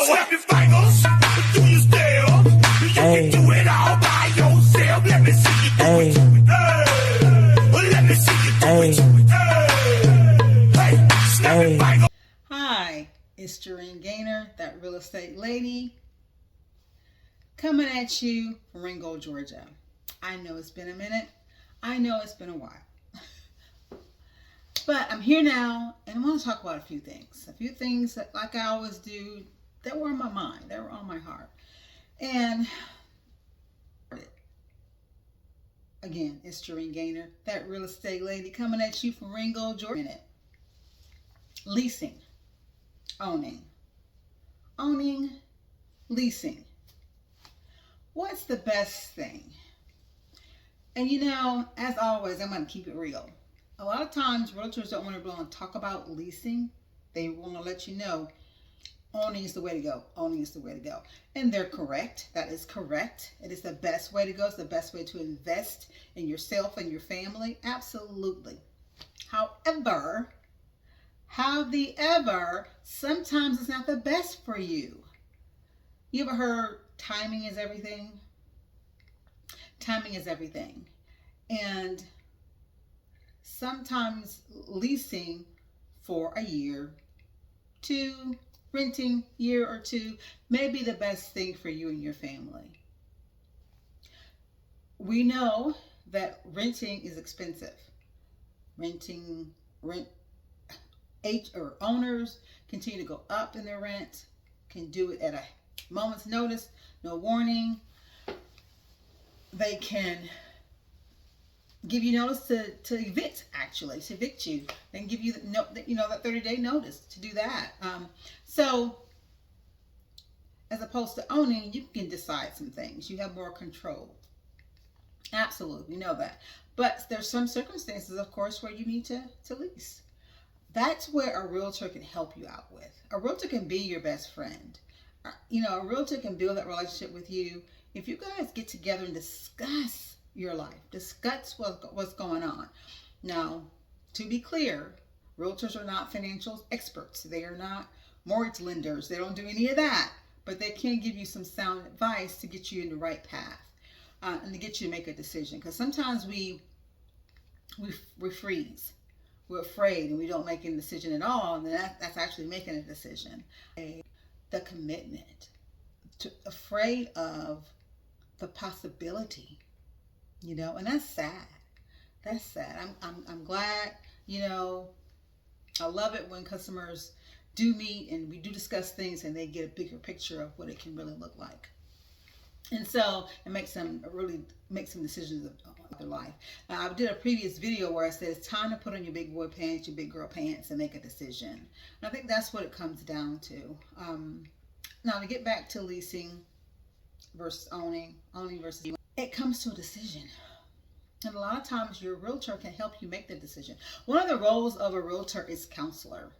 Snap your fingers, do you still? You can do it all by yourself. Let me see you do it. Let me see you do it. Hey, snap your fingers. Hi, it's Joreen Gainer, that real estate lady, coming at you from Ringgold, Georgia. I know it's been a minute. I know it's been a while. But I'm here now, and I want to talk about a few things. A few things that, like I always do, that were on my mind, that were on my heart. And again, it's Joreen Gainer, that real estate lady, coming at you from Ringgold, Georgia. Leasing, owning, leasing. What's the best thing? And you know, as always, I'm going to keep it real. A lot of times, realtors don't want to talk about leasing. They want to let you know owning is the way to go. Owning is the way to go. And they're correct. That is correct. It is the best way to go. It's the best way to invest in yourself and your family. Absolutely. However, sometimes it's not the best for you. You ever heard timing is everything? Timing is everything. And sometimes leasing for a year, renting year or two may be the best thing for you and your family. We know that renting is expensive. Owners continue to go up in their rent, can do it at a moment's notice, no warning. They can give you notice to evict you. They can give you that 30-day notice to do that. So as opposed to owning, you can decide some things. You have more control. Absolutely, we know that. But there's some circumstances, of course, where you need to lease. That's where a realtor can help you out with. A realtor can be your best friend. A realtor can build that relationship with you. If you guys get together and discuss your life, discuss what's going on. Now, to be clear, realtors are not financial experts. They are not mortgage lenders. They don't do any of that. But they can give you some sound advice to get you in the right path and to get you to make a decision. Because sometimes we freeze. We're afraid and we don't make a decision at all. And that's actually making a decision. The commitment. Afraid of the possibility. And that's sad. That's sad. I'm glad, I love it when customers do meet and we do discuss things and they get a bigger picture of what it can really look like. And so it makes them really make some decisions of their life. I did a previous video where I said it's time to put on your big boy pants, your big girl pants, and make a decision. And I think that's what it comes down to. Now to get back to leasing versus owning versus it comes to a decision. And a lot of times your realtor can help you make the decision. One of the roles of a realtor is counselor.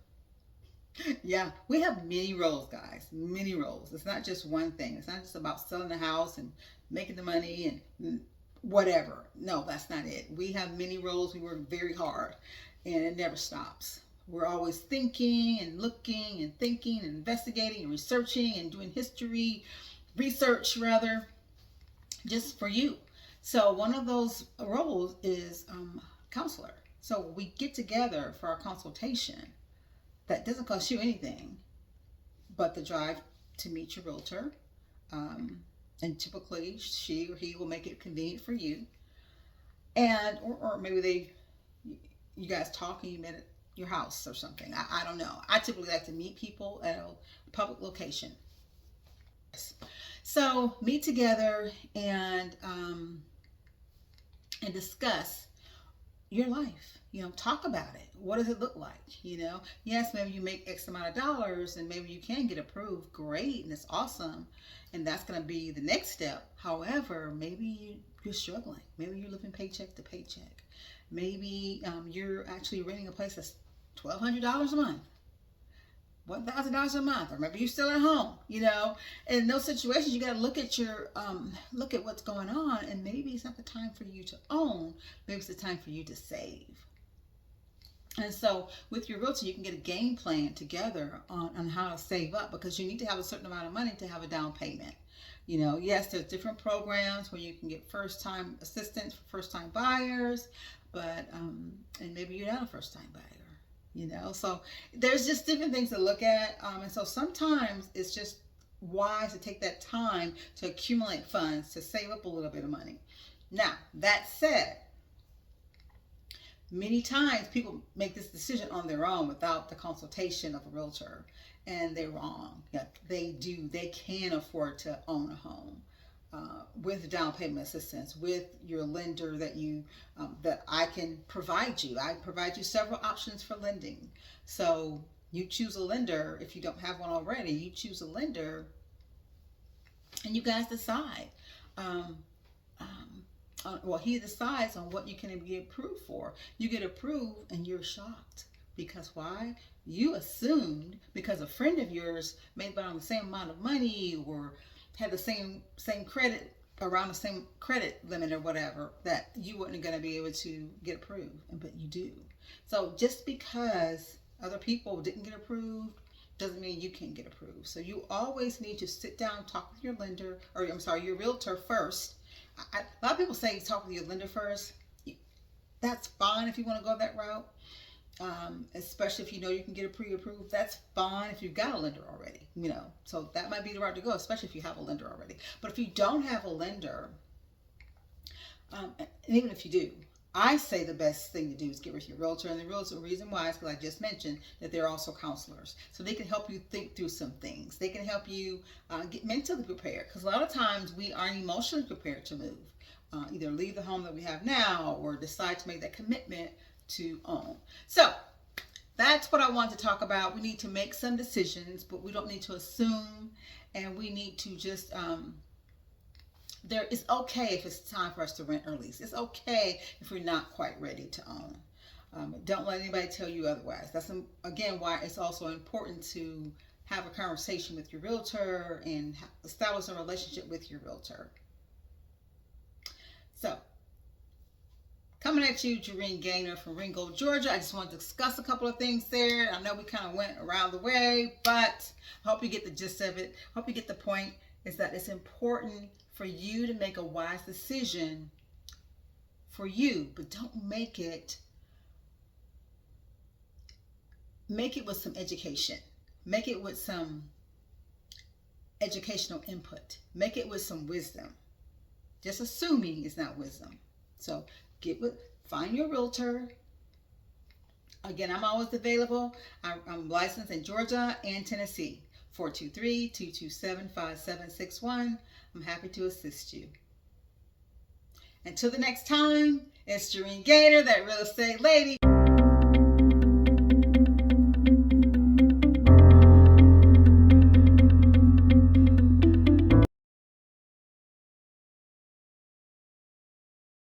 Yeah, we have many roles, guys. Many roles. It's not just one thing. It's not just about selling the house and making the money and whatever. No, that's not it. We have many roles. We work very hard and it never stops. We're always thinking and looking and thinking and investigating and researching and doing research just for you. So one of those roles is counselor. So we get together for a consultation that doesn't cost you anything but the drive to meet your realtor. And typically she or he will make it convenient for you. And or maybe you guys talk and you met at your house or something. I don't know. I typically like to meet people at a public location. So meet together and discuss your life. Talk about it. What does it look like? Yes, maybe you make X amount of dollars and maybe you can get approved. Great, and it's awesome. And that's going to be the next step. However, maybe you're struggling. Maybe you're living paycheck to paycheck. Maybe you're actually renting a place that's $1,200 a month. $1,000 a month, or maybe you're still at home, In those situations, you got to look at what's going on, and maybe it's not the time for you to own. Maybe it's the time for you to save. And so with your realtor, you can get a game plan together on how to save up, because you need to have a certain amount of money to have a down payment. You know, yes, there's different programs where you can get first-time assistance for first-time buyers, but, and maybe you're not a first-time buyer, you know. So there's just different things to look at. And so sometimes it's just wise to take that time to accumulate funds to save up a little bit of money. Now, that said, many times people make this decision on their own without the consultation of a realtor, and they're wrong. Yeah, they can afford to own a home with down payment assistance, with your lender that I can provide you. I provide you several options for lending. So you choose a lender. If you don't have one already, you choose a lender and you guys decide. Well, he decides on what you can be approved for. You get approved and you're shocked. Because why? You assumed because a friend of yours made about the same amount of money or had the same credit, around the same credit limit or whatever, that you weren't going to be able to get approved, but you do. So just because other people didn't get approved doesn't mean you can't get approved. So you always need to sit down, talk with your lender, or I'm sorry, your realtor first. A lot of people say talk with your lender first. That's fine if you want to go that route, especially if you know you can get a pre-approved. That's fine if you've got a lender already, you know. So that might be the route to go, especially if you have a lender already. But if you don't have a lender, and even if you do, I say the best thing to do is get with your realtor. And the reason why is because I just mentioned that they're also counselors. So they can help you think through some things. They can help you get mentally prepared. Because a lot of times we aren't emotionally prepared to move. Either leave the home that we have now or decide to make that commitment to own. So that's what I want to talk about. We need to make some decisions, but we don't need to assume. And we need to just... it's okay if it's time for us to rent or lease. It's okay if we're not quite ready to own. Don't let anybody tell you otherwise. That's, again, why it's also important to have a conversation with your realtor and establish a relationship with your realtor. So, coming at you, Joreen Gainer from Ringgold, Georgia. I just wanted to discuss a couple of things there. I know we kind of went around the way, but I hope you get the gist of it. I hope you get the point, is that it's important for you to make a wise decision for you, but don't make it with some education. Make it with some educational input. Make it with some wisdom. Just assuming is not wisdom. So find your realtor. Again, I'm always available. I'm licensed in Georgia and Tennessee. 423-227-5761. I'm happy to assist you. Until the next time, it's Joreen Gainer, that real estate lady.